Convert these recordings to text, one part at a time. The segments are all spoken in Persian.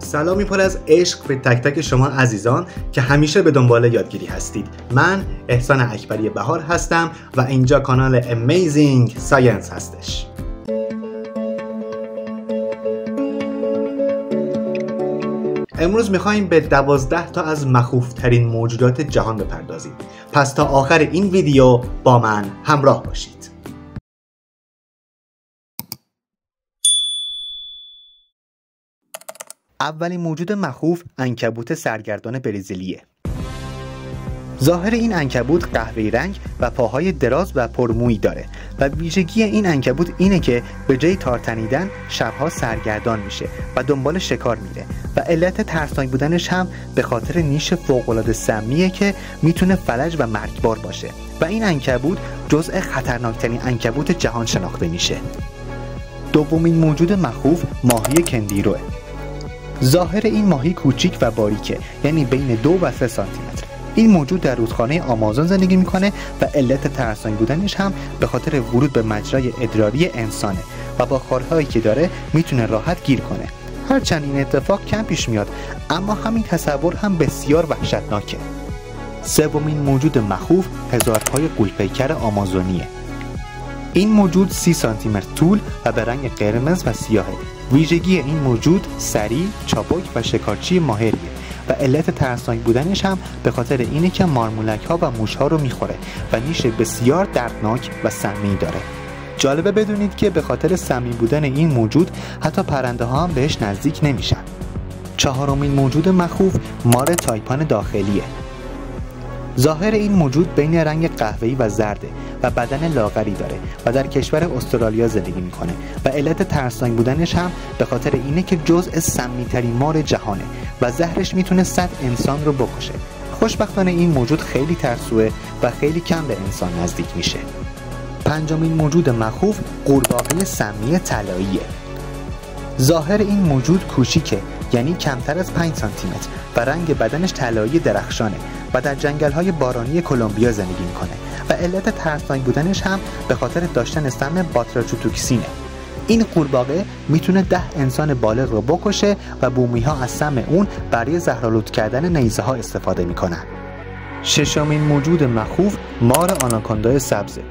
سلامی پر از عشق به تک تک شما عزیزان که همیشه به دنبال یادگیری هستید. من احسان اکبری بهار هستم و اینجا کانال Amazing Science هستش. امروز میخوایم به 12 تا از مخوف ترین موجودات جهان بپردازیم. پس تا آخر این ویدیو با من همراه باشید. اولین موجود مخوف عنکبوت سرگردان برزیلیه. ظاهر این عنکبوت قهوه‌ای رنگ و پاهای دراز و پرمویی داره و ویژگی این عنکبوت اینه که به جای تار تنیدن شبها سرگردان میشه و دنبال شکار میره و علت ترسناک بودنش هم به خاطر نیش فوق‌العاده سمیه که میتونه فلج و مرگبار باشه و این عنکبوت جزء خطرناکترین عنکبوت جهان شناخته میشه. دومین موجود مخوف ماهی کندیروه. ظاهر این ماهی کوچیک و باریکه، یعنی بین 2 و 3 سانتی متر. این موجود در رودخانه آمازون زندگی میکنه و علت ترسناک بودنش هم به خاطر ورود به مجرای ادراری انسانه و با خارهایی که داره میتونه راحت گیر کنه. هرچند این اتفاق کم پیش میاد، اما همین تصور هم بسیار وحشتناکه. سومین موجود مخوف هزارپای غول‌پیکر آمازونیه. این موجود 30 سانتی متر طول و به رنگ قرمز و سیاهه. ویژگی این موجود سریع، چابک و شکارچی ماهریه و علت ترسناک بودنش هم به خاطر اینه که مارمولک‌ها و موش‌ها رو میخوره و نیش بسیار دردناک و سمی داره. جالبه بدونید که به خاطر سمی بودن این موجود حتی پرنده‌ها هم بهش نزدیک نمیشن. چهارمین موجود مخوف مار تایپان داخلیه. ظاهر این موجود بین رنگ قهوه‌ای و زرده و بدن لاغری داره و در کشور استرالیا زندگی میکنه و علت ترسناک بودنش هم به خاطر اینه که جزء سمی‌ترین مار جهانه و زهرش میتونه 100 انسان رو بکشه. خوشبختانه این موجود خیلی ترسوه و خیلی کم به انسان نزدیک میشه. پنجمین موجود مخوف قورباغه سمی طلاییه. ظاهر این موجود کوچیکه، یعنی کمتر از 5 سانتی متر و رنگ بدنش طلایی درخشانه و در جنگل‌های بارانی کلمبیا زندگی میکنه و علت ترسناک بودنش هم به خاطر داشتن سم باتراچوتوکسینه. این قورباغه میتونه 10 انسان بالغ رو بکشه و بومی‌ها از سم اون برای زهرآلود کردن نیزه‌ها استفاده میکنن. ششمین موجود مخوف مار آناکوندای سبزه.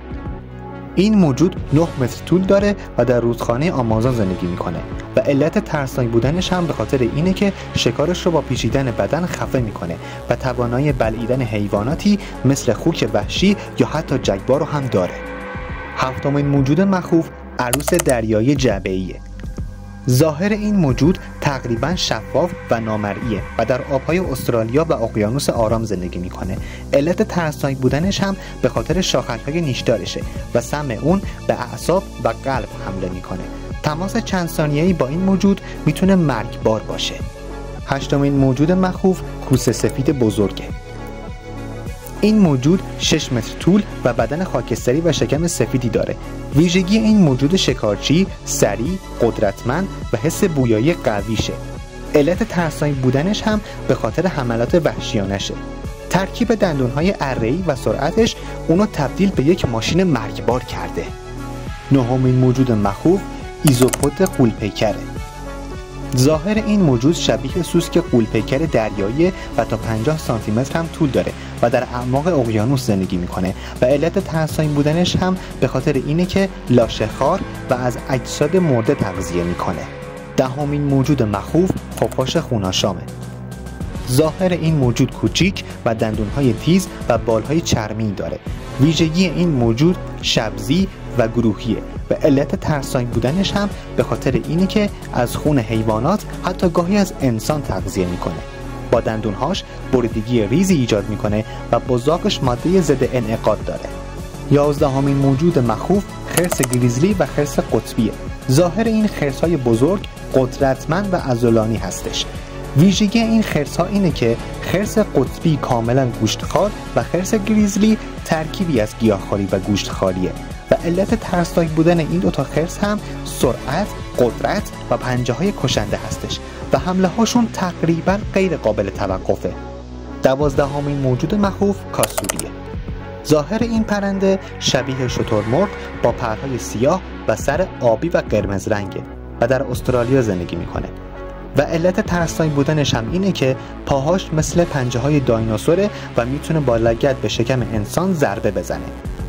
این موجود 9 متر طول داره و در رودخانه آمازون زندگی میکنه و علت ترسناک بودنش هم به خاطر اینه که شکارش رو با پیچیدن بدن خفه میکنه و توانایی بلعیدن حیواناتی مثل خوک وحشی یا حتی جگبار رو هم داره. هفتمین موجود مخوف عروس دریایی جعبه‌ایه. ظاهر این موجود تقریبا شفاف و نامرئیه و در آبهای استرالیا و اقیانوس آرام زندگی میکنه. علت ترسناک بودنش هم به خاطر شاخک‌های نیشدارشه و سم اون به اعصاب و قلب حمله میکنه. تماس چند ثانیه‌ای با این موجود میتونه مرگبار باشه. هشتمین موجود مخوف کوسه سفید بزرگه. این موجود 6 متر طول و بدن خاکستری و شکم سفیدی داره. ویژگی این موجود شکارچی، سریع، قدرتمند و حس بویایی قویشه. علت ترسناک بودنش هم به خاطر حملات وحشیانشه. ترکیب دندون‌های اره‌ای و سرعتش اونو تبدیل به یک ماشین مرگبار کرده. نهمین موجود مخوف ایزوپود غول‌پیکره. ظاهر این موجود شبیه سوسک غول‌پیکر دریایی و تا 50 سانتی متر هم طول داره و در اعماق اقیانوس زندگی میکنه و علت ترسناک بودنش هم به خاطر اینه که لاشه‌خوار و از اجساد مرده تغذیه میکنه. دهمین موجود مخوف خفاش خوناشامه. ظاهر این موجود کوچیک و دندونهای تیز و بالهای چرمی داره. ویژگی این موجود شبزی و گروهیه و علت ترسناک بودنش هم به خاطر اینه که از خون حیوانات حتی گاهی از انسان تغذیه میکنه. با دندونهاش بریدگی ریزی ایجاد میکنه و بزاقش ماده ضد انعقاد داره. 11مین موجود مخوف خرس گریزلی و خرس قطبیه. ظاهر این خرس‌های بزرگ قدرتمند و عضلانی هستش. ویژگی این خرس‌ها اینه که خرس قطبی کاملا گوشتخوار و خرس گریزلی ترکیبی از گیاهخواری و گوشتخواریه و علت ترسناک بودن این دوتا خرس هم سرعت، قدرت و پنجه‌های کشنده هستش و حمله هاشون تقریبا غیر قابل توقفه. 12مین موجود مخوف کاسوریه. ظاهر این پرنده شبیه شترمرغ با پرهای سیاه و سر آبی و قرمز رنگه و در استرالیا زندگی میکنه. و علت ترسناک بودنش هم اینه که پاهاش مثل پنجه های دایناسوره و میتونه با لگد به شکم انسان ضربه بزنه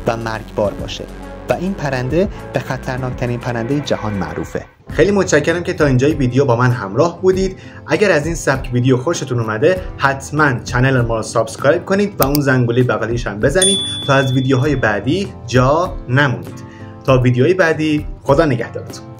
و مرگبار باشه و این پرنده به خطرناکترین پرنده جهان معروفه. خیلی متشکرم که تا اینجای ویدیو با من همراه بودید. اگر از این سبک ویدیو خوشتون اومده حتما کانال ما رو سابسکرایب کنید و اون زنگوله بغلیش هم بزنید تا از ویدیوهای بعدی جا نمونید. تا ویدیوهای بعدی، خدا نگهدارتون.